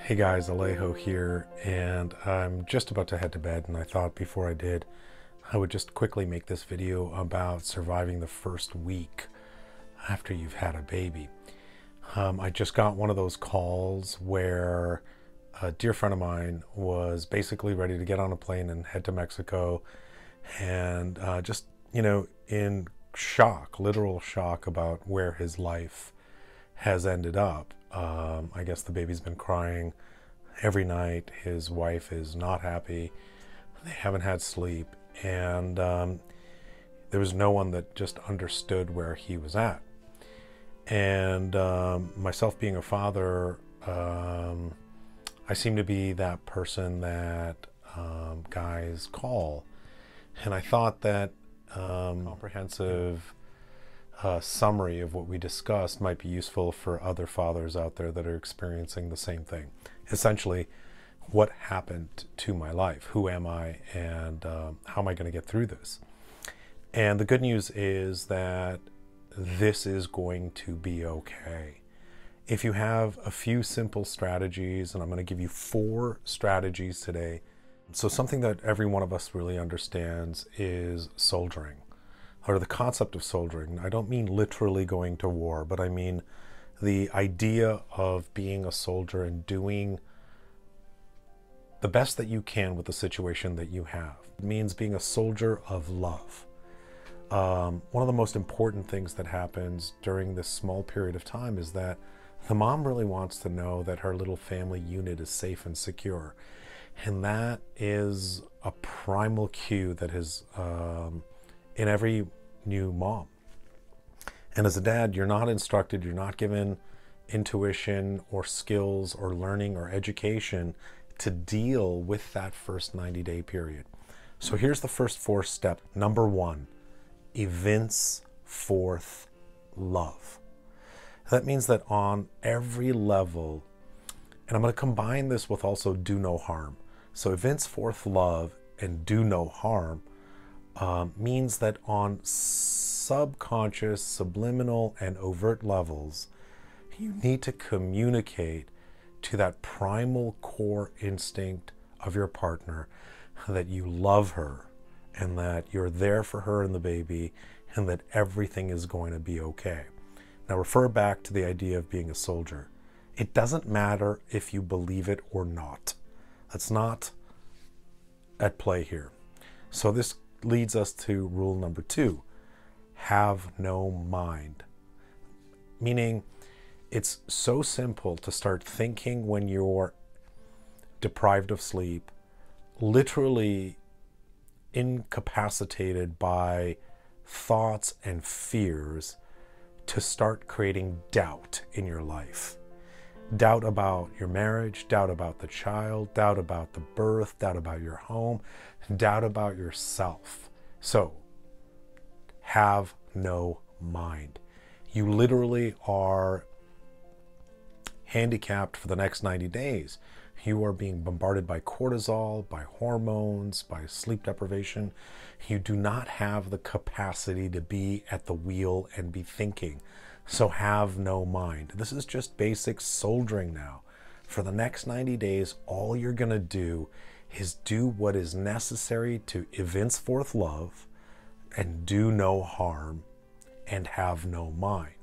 Hey guys, Alejo here, and I'm just about to head to bed, and I thought before I did, I would just quickly make this video about surviving the first week after you've had a baby. I just got one of those calls where a dear friend of mine was basically ready to get on a plane and head to Mexico, and just, in shock, literal shock about where his life has ended up. I guess the baby's been crying every night. His wife is not happy. They haven't had sleep. And there was no one that just understood where he was at. And myself being a father, I seem to be that person that guys call. And I thought that comprehensive summary of what we discussed might be useful for other fathers out there that are experiencing the same thing. Essentially, what happened to my life? Who am I? And how am I going to get through this? And the good news is that this is going to be okay. If you have a few simple strategies, and I'm going to give you 4 strategies today. So something that every one of us really understands is soldiering, or the concept of soldiering. I don't mean literally going to war, but I mean the idea of being a soldier and doing the best that you can with the situation that you have. It means being a soldier of love. One of the most important things that happens during this small period of time is that the mom really wants to know that her little family unit is safe and secure. And that is a primal cue that is in every new mom. And as a dad, you're not instructed, you're not given intuition or skills or learning or education to deal with that first 90-day period. So here's the first 4 steps. Number 1, evince forth love. That means that on every level, and I'm going to combine this with also do no harm. So evince forth love and do no harm means that on subconscious, subliminal, and overt levels, you need to communicate to that primal core instinct of your partner that you love her and that you're there for her and the baby and that everything is going to be okay. Now refer back to the idea of being a soldier. It doesn't matter if you believe it or not. That's not at play here. So this leads us to rule number 2, have no mind. Meaning, it's so simple to start thinking when you're deprived of sleep, literally incapacitated by thoughts and fears, to start creating doubt in your life. Doubt about your marriage, doubt about the child, doubt about the birth, doubt about your home, doubt about yourself. So, have no mind. You literally are handicapped for the next 90 days. You are being bombarded by cortisol, by hormones, by sleep deprivation. You do not have the capacity to be at the wheel and be thinking. So have no mind. This is just basic soldiering now. For the next 90 days, all you're going to do is do what is necessary to evince forth love and do no harm and have no mind.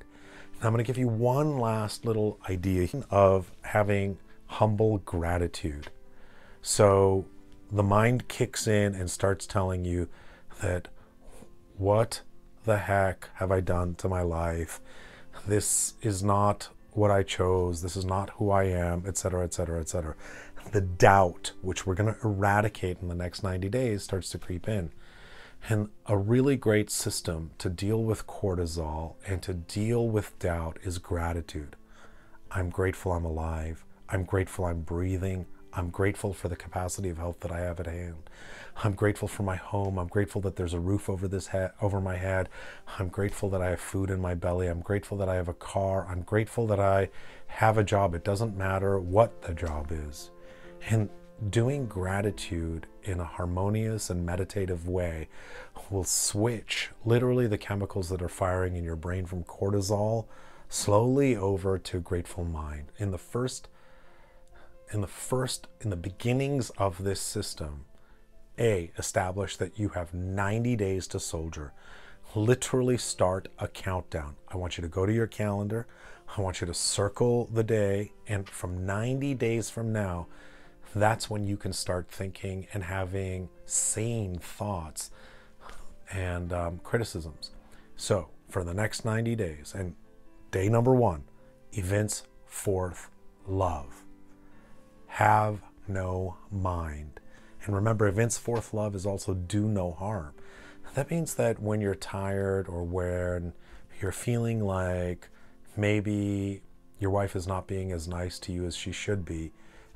Now I'm going to give you one last little idea of having humble gratitude. So the mind kicks in and starts telling you that, what the heck have I done to my life? This is not what I chose. This is not who I am, etc., etc., etc. The doubt, which we're going to eradicate in the next 90 days, starts to creep in. And a really great system to deal with cortisol and to deal with doubt is gratitude. I'm grateful I'm alive. I'm grateful I'm breathing. I'm grateful for the capacity of health that I have at hand. I'm grateful for my home. I'm grateful that there's a roof over over my head. I'm grateful that I have food in my belly. I'm grateful that I have a car. I'm grateful that I have a job. It doesn't matter what the job is. And doing gratitude in a harmonious and meditative way will switch literally the chemicals that are firing in your brain from cortisol slowly over to grateful mind. In the first in the beginnings of this system, establish that you have 90 days to soldier. Literally start a countdown. I want you to go to your calendar. I want you to circle the day. And from 90 days from now, that's when you can start thinking and having sane thoughts and criticisms. So for the next 90 days, and day number 1, evince forth love. Have no mind. And remember, evince forth love is also do no harm. That means that when you're tired or when you're feeling like maybe your wife is not being as nice to you as she should be,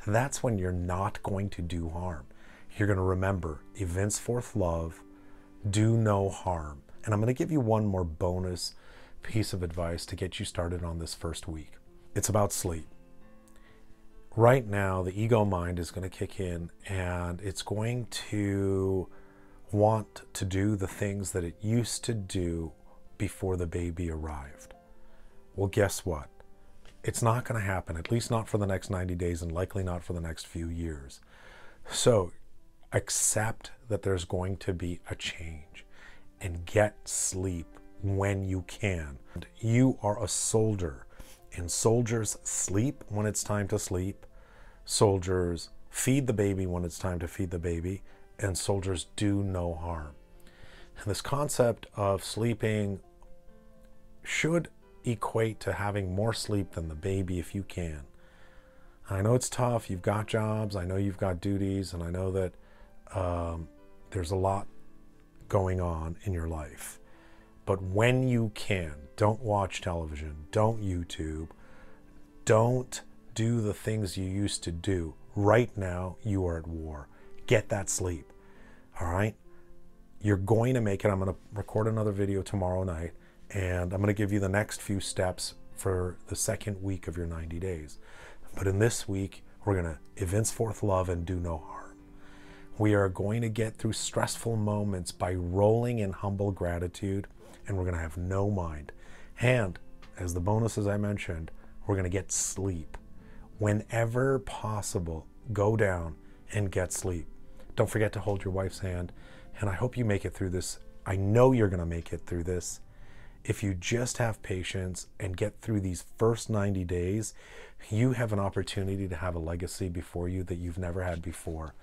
that's when you're not going to do harm. You're going to remember, evince forth love, do no harm. And I'm going to give you one more bonus piece of advice to get you started on this first week. It's about sleep. Right now, the ego mind is going to kick in and it's going to want to do the things that it used to do before the baby arrived. Well, guess what? It's not going to happen, at least not for the next 90 days and likely not for the next few years. So accept that there's going to be a change and get sleep when you can. You are a soldier, and soldiers sleep when it's time to sleep. Soldiers feed the baby when it's time to feed the baby, and soldiers do no harm. And this concept of sleeping should equate to having more sleep than the baby if you can. I know it's tough. You've got jobs. I know you've got duties, and I know that there's a lot going on in your life. But when you can, don't watch television, don't YouTube, don't do the things you used to do. Right now, you are at war. Get that sleep. All right? You're going to make it. I'm going to record another video tomorrow night, and I'm going to give you the next few steps for the second week of your 90 days. But in this week, we're going to evince forth love and do no harm. We are going to get through stressful moments by rolling in humble gratitude, and we're going to have no mind. And as the bonuses I mentioned, we're going to get sleep. Whenever possible, go down and get sleep. Don't forget to hold your wife's hand, and I hope you make it through this. I know you're going to make it through this. If you just have patience and get through these first 90 days, you have an opportunity to have a legacy before you that you've never had before.